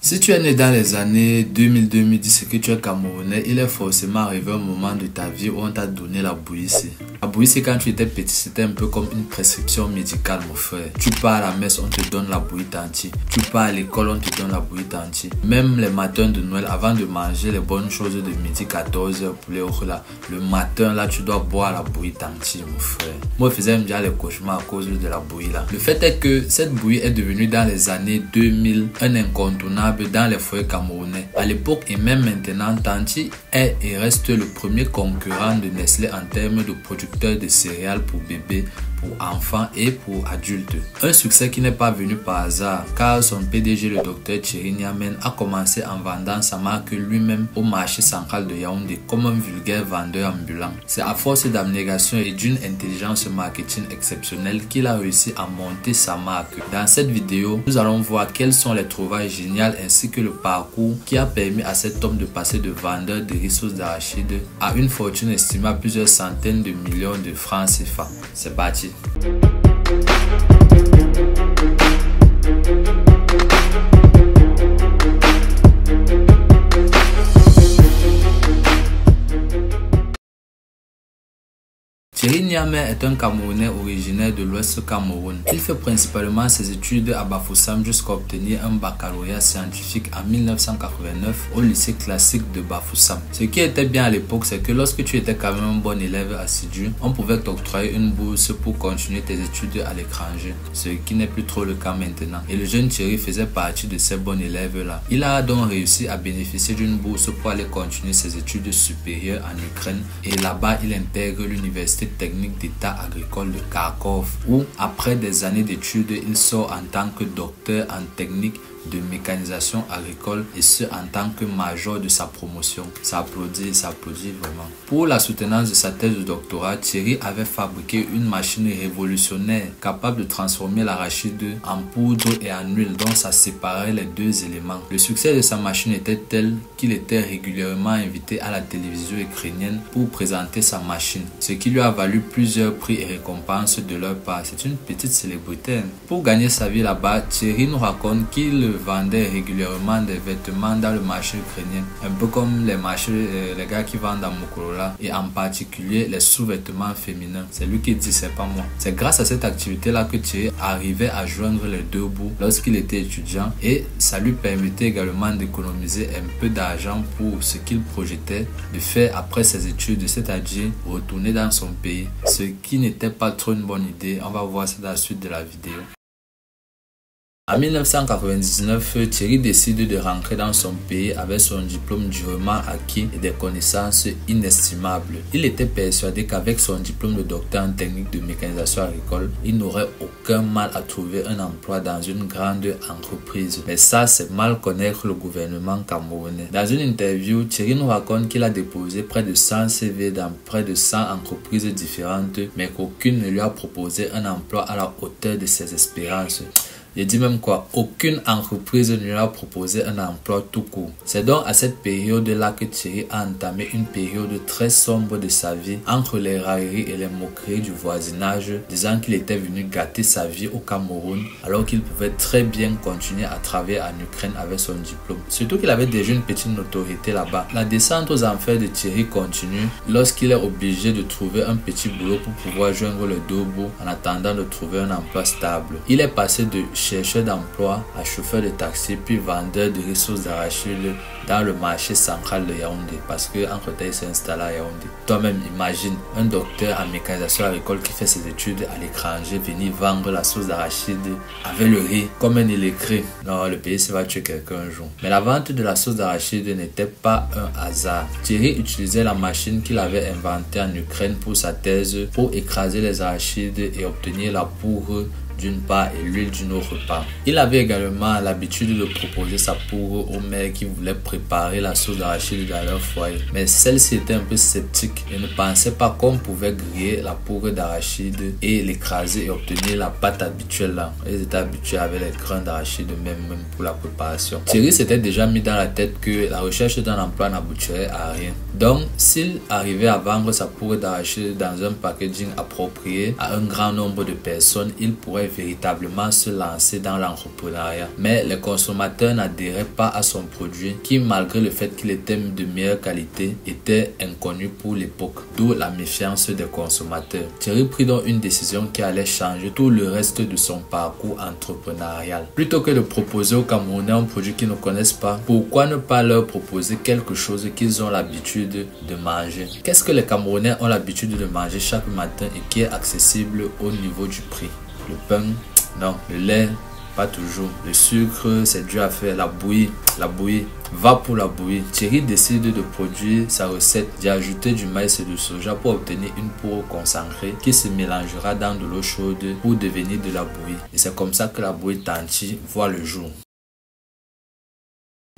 Si tu es né dans les années 2000-2010 et que tu es camerounais, il est forcément arrivé un moment de ta vie où on t'a donné la bouillie. La bouillie, quand tu étais petit, c'était un peu comme une prescription médicale, mon frère. Tu pars à la messe, on te donne la bouillie tanti. Tu pars à l'école, on te donne la bouillie tanti. Même les matins de Noël, avant de manger les bonnes choses de midi 14h pour les autres là, le matin là, tu dois boire la bouillie tanti, mon frère. Moi, je faisais déjà les cauchemars à cause de la bouillie là. Le fait est que cette bouillie est devenue dans les années 2000 un incontournable dans les foyers camerounais. À l'époque et même maintenant, Tanti est et reste le premier concurrent de Nestlé en termes de producteurs de céréales pour bébés, pour enfants et pour adultes. Un succès qui n'est pas venu par hasard car son PDG, le docteur Thierry Niamen, a commencé en vendant sa marque lui-même au marché central de Yaoundé comme un vulgaire vendeur ambulant. C'est à force d'abnégation et d'une intelligence marketing exceptionnelle qu'il a réussi à monter sa marque. Dans cette vidéo, nous allons voir quelles sont les trouvailles géniales ainsi que le parcours qui a permis à cet homme de passer de vendeur de rissos d'arachide à une fortune estimée à plusieurs centaines de millions de francs CFA. C'est parti. Thierry Niamen est un Camerounais originaire de l'Ouest Cameroun. Il fait principalement ses études à Bafoussam jusqu'à obtenir un baccalauréat scientifique en 1989 au lycée classique de Bafoussam. Ce qui était bien à l'époque, c'est que lorsque tu étais quand même un bon élève assidu, on pouvait t'octroyer une bourse pour continuer tes études à l'étranger, ce qui n'est plus trop le cas maintenant. Et le jeune Thierry faisait partie de ces bons élèves-là. Il a donc réussi à bénéficier d'une bourse pour aller continuer ses études supérieures en Ukraine et là-bas, il intègre l'université technique d'état agricole de Kharkov où après des années d'études il sort en tant que docteur en technique de mécanisation agricole et ce en tant que major de sa promotion. Ça applaudit vraiment. Pour la soutenance de sa thèse de doctorat, Thierry avait fabriqué une machine révolutionnaire capable de transformer l'arachide en poudre et en huile dont ça séparait les deux éléments. Le succès de sa machine était tel qu'il était régulièrement invité à la télévision ukrainienne pour présenter sa machine, ce qui lui a valu plusieurs prix et récompenses de leur part. C'est une petite célébrité. Pour gagner sa vie là-bas, Thierry nous raconte qu'il vendait régulièrement des vêtements dans le marché ukrainien, un peu comme les marchés, les gars qui vendent à Mukolola et en particulier les sous-vêtements féminins. C'est lui qui dit, c'est pas moi. C'est grâce à cette activité-là que Thierry arrivait à joindre les deux bouts lorsqu'il était étudiant et ça lui permettait également d'économiser un peu d'argent pour ce qu'il projetait de faire après ses études, c'est-à-dire retourner dans son pays, ce qui n'était pas trop une bonne idée. On va voir ça dans la suite de la vidéo. En 1999, Thierry décide de rentrer dans son pays avec son diplôme durement acquis et des connaissances inestimables. Il était persuadé qu'avec son diplôme de docteur en technique de mécanisation agricole, il n'aurait aucun mal à trouver un emploi dans une grande entreprise. Mais ça, c'est mal connaître le gouvernement camerounais. Dans une interview, Thierry nous raconte qu'il a déposé près de 100 CV dans près de 100 entreprises différentes, mais qu'aucune ne lui a proposé un emploi à la hauteur de ses espérances. Je dis même quoi, aucune entreprise ne lui a proposé un emploi tout court. C'est donc à cette période-là que Thierry a entamé une période très sombre de sa vie entre les railleries et les moqueries du voisinage, disant qu'il était venu gâter sa vie au Cameroun alors qu'il pouvait très bien continuer à travailler en Ukraine avec son diplôme. Surtout qu'il avait déjà une petite notoriété là-bas. La descente aux enfers de Thierry continue lorsqu'il est obligé de trouver un petit boulot pour pouvoir joindre les deux bouts en attendant de trouver un emploi stable. Il est passé de chercheur d'emploi à chauffeur de taxi puis vendeur de ressources d'arachide dans le marché central de Yaoundé parce que entre-temps il s'est installé à Yaoundé. Toi-même imagine un docteur en mécanisation agricole qui fait ses études à l'étranger venir vendre la sauce d'arachide avec le riz comme il écrit. Non, le pays ça va tuer quelqu'un un jour. Mais la vente de la sauce d'arachide n'était pas un hasard. Thierry utilisait la machine qu'il avait inventée en Ukraine pour sa thèse pour écraser les arachides et obtenir la poudre d'une part et l'huile d'une autre part. Il avait également l'habitude de proposer sa poudre aux mères qui voulaient préparer la sauce d'arachide dans leur foyer. Mais celle-ci était un peu sceptique et ne pensait pas qu'on pouvait griller la poudre d'arachide et l'écraser et obtenir la pâte habituelle là. Ils étaient habitués avec les grains d'arachide même pour la préparation. Thierry s'était déjà mis dans la tête que la recherche d'un emploi n'aboutirait à rien. Donc, s'il arrivait à vendre sa poudre d'arachide dans un packaging approprié à un grand nombre de personnes, il pourrait pourrait véritablement se lancer dans l'entrepreneuriat. Mais les consommateurs n'adhéraient pas à son produit qui, malgré le fait qu'il était de meilleure qualité, était inconnu pour l'époque, d'où la méfiance des consommateurs. Thierry prit donc une décision qui allait changer tout le reste de son parcours entrepreneurial. Plutôt que de proposer aux Camerounais un produit qu'ils ne connaissent pas, pourquoi ne pas leur proposer quelque chose qu'ils ont l'habitude de manger? Qu'est-ce que les Camerounais ont l'habitude de manger chaque matin et qui est accessible au niveau du prix? Le pain? Non. Le lait? Pas toujours. Le sucre, c'est dur à faire. La bouillie. Va pour la bouillie. Thierry décide de produire sa recette, d'y ajouter du maïs et du soja pour obtenir une poudre concentrée qui se mélangera dans de l'eau chaude pour devenir de la bouillie. Et c'est comme ça que la bouillie Tanti voit le jour.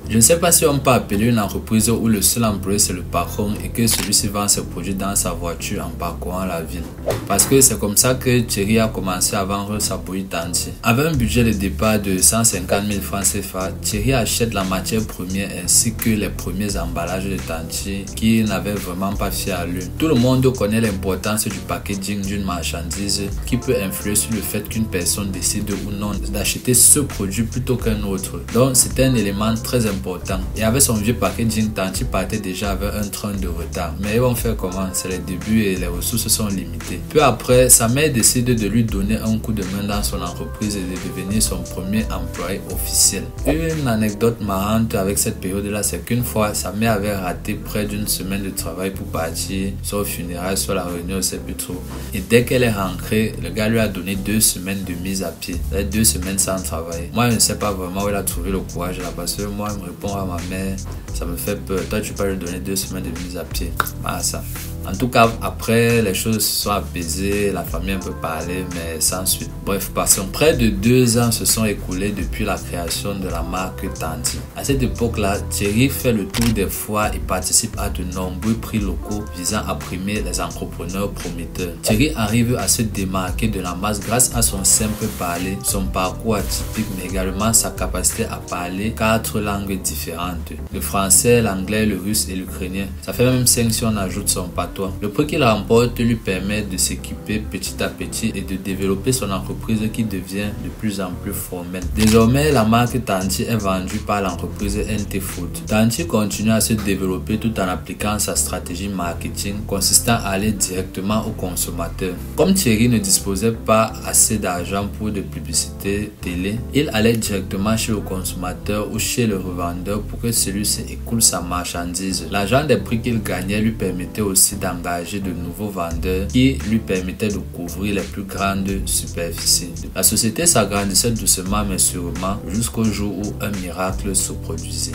Je ne sais pas si on peut appeler une entreprise où le seul employé c'est le patron et que celui-ci vend ses produits dans sa voiture en parcourant la ville. Parce que c'est comme ça que Thierry a commencé à vendre sa bouillie Tanti. Avec un budget de départ de 150 000 francs CFA, Thierry achète la matière première ainsi que les premiers emballages de Tanti qui n'avaient vraiment pas fié à lui. Tout le monde connaît l'importance du packaging d'une marchandise qui peut influer sur le fait qu'une personne décide ou non d'acheter ce produit plutôt qu'un autre. Donc c'était un élément très important. Et avec son vieux packaging, Tanti partait déjà avec un train de retard. Mais ils vont faire comment? C'est les débuts et les ressources sont limitées. Peu après, sa mère décide de lui donner un coup de main dans son entreprise et de devenir son premier employé officiel. Une anecdote marrante avec cette période-là, c'est qu'une fois, sa mère avait raté près d'une semaine de travail pour partir, soit au funérailles, soit à la réunion, je sais plus trop. Et dès qu'elle est rentrée, le gars lui a donné 2 semaines de mise à pied. 2 semaines sans travail. Moi, je ne sais pas vraiment où il a trouvé le courage là, parce que moi, il me répond à ma mère, ça me fait peur. Toi, tu peux lui donner 2 semaines de mise à pied. Ah, ça. En tout cas, après, les choses se sont apaisées, la famille un peu parlé, mais sans suite. Bref, passons. Près de 2 ans se sont écoulés depuis la création de la marque Tanti. À cette époque-là, Thierry fait le tour des foires et participe à de nombreux prix locaux visant à primer les entrepreneurs prometteurs. Thierry arrive à se démarquer de la masse grâce à son simple parler, son parcours atypique, mais également sa capacité à parler 4 langues différentes. Le français, l'anglais, le russe et l'ukrainien. Ça fait même 5 si on ajoute son patois. Le prix qu'il remporte lui permet de s'équiper petit à petit et de développer son entreprise qui devient de plus en plus formelle. Désormais, la marque Tanti est vendue par l'entreprise NT Food. Tanti continue à se développer tout en appliquant sa stratégie marketing consistant à aller directement aux consommateurs. Comme Thierry ne disposait pas assez d'argent pour de publicité télé, il allait directement chez le consommateur ou chez le revendeur pour que celui-ci écoule sa marchandise. L'argent des prix qu'il gagnait lui permettait aussi d'engager de nouveaux vendeurs qui lui permettaient de couvrir les plus grandes superficies. La société s'agrandissait doucement mais sûrement jusqu'au jour où un miracle se produisait.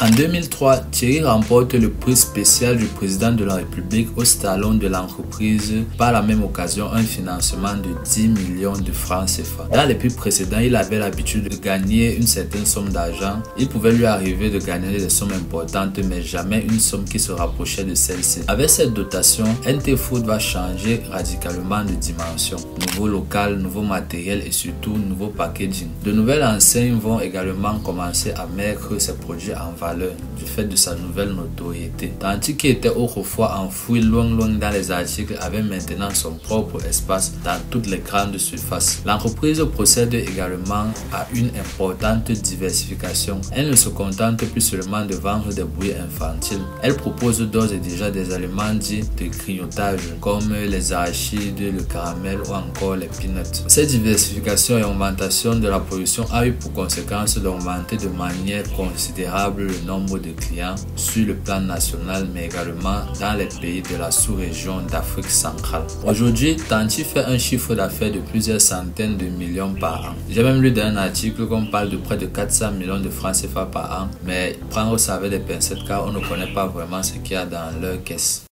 En 2003, Thierry remporte le prix spécial du président de la République au salon de l'entreprise, par la même occasion un financement de 10 millions de francs CFA. Dans les prix précédents, il avait l'habitude de gagner une certaine somme d'argent. Il pouvait lui arriver de gagner des sommes importantes, mais jamais une somme qui se rapprochait de celle-ci. Avec cette dotation, NT Food va changer radicalement de dimension. Nouveau local, nouveau matériel et surtout nouveau packaging. De nouvelles enseignes vont également commencer à mettre ses produits en valeur du fait de sa nouvelle notoriété. Tanti, qui était autrefois enfoui loin dans les articles, avait maintenant son propre espace dans toutes les grandes surfaces. L'entreprise procède également à une importante diversification. Elle ne se contente plus seulement de vendre des bouillies infantiles. Elle propose d'ores et déjà des aliments dits de grignotage comme les arachides, le caramel ou encore les peanuts. Cette diversification et augmentation de la production a eu pour conséquence d'augmenter de manière considérable le nombre de clients sur le plan national mais également dans les pays de la sous-région d'Afrique centrale. Aujourd'hui, Tanti fait un chiffre d'affaires de plusieurs centaines de millions par an. J'ai même lu dans un article qu'on parle de près de 400 millions de francs CFA par an, mais prendre ça avec des pincettes car on ne connaît pas vraiment ce qu'il y a dans leur caisse.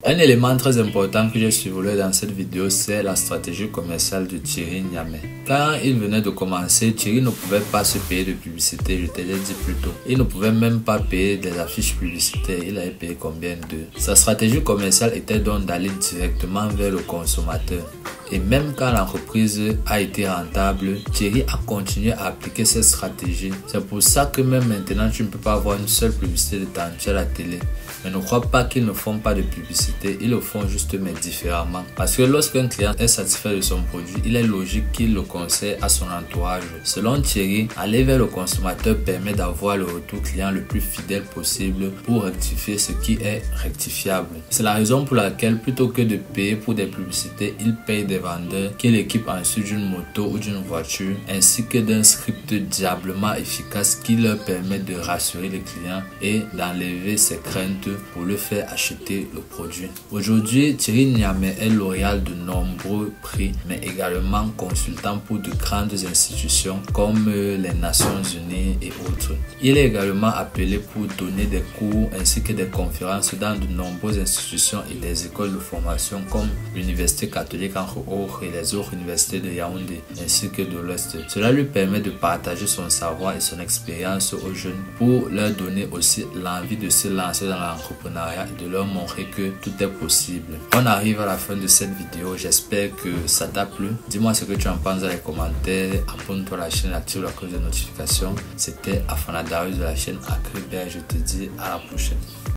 Un élément très important que j'ai survolé dans cette vidéo, c'est la stratégie commerciale de Thierry Niamey. Quand il venait de commencer, Thierry ne pouvait pas se payer de publicité, je te l'ai dit plus tôt. Il ne pouvait même pas payer des affiches publicitaires, il avait payé combien d'eux? Sa stratégie commerciale était donc d'aller directement vers le consommateur. Et même quand l'entreprise a été rentable, Thierry a continué à appliquer cette stratégie. C'est pour ça que même maintenant, tu ne peux pas avoir une seule publicité de Tantu à la télé. Mais ne crois pas qu'ils ne font pas de publicité, ils le font juste mais différemment. Parce que lorsqu'un client est satisfait de son produit, il est logique qu'il le conseille à son entourage. Selon Thierry, aller vers le consommateur permet d'avoir le retour client le plus fidèle possible pour rectifier ce qui est rectifiable. C'est la raison pour laquelle plutôt que de payer pour des publicités, il paye des vendeurs qu'il équipe ensuite d'une moto ou d'une voiture ainsi que d'un script diablement efficace qui leur permet de rassurer les clients et d'enlever ses craintes pour le faire acheter le produit. Aujourd'hui, Thierry Niamey est lauréat de nombreux prix mais également consultant pour de grandes institutions comme les Nations Unies et autres. Il est également appelé pour donner des cours ainsi que des conférences dans de nombreuses institutions et des écoles de formation comme l'Université catholique entre autres et les autres universités de Yaoundé ainsi que de l'Ouest. Cela lui permet de partager son savoir et son expérience aux jeunes pour leur donner aussi l'envie de se lancer dans l'entrepreneuriat et de leur montrer que tout est possible. On arrive à la fin de cette vidéo, j'espère que ça t'a plu. Dis-moi ce que tu en penses dans les commentaires, abonne-toi à la chaîne, active la cloche de notification. C'était Afana Darius de la chaîne Agribert, je te dis à la prochaine.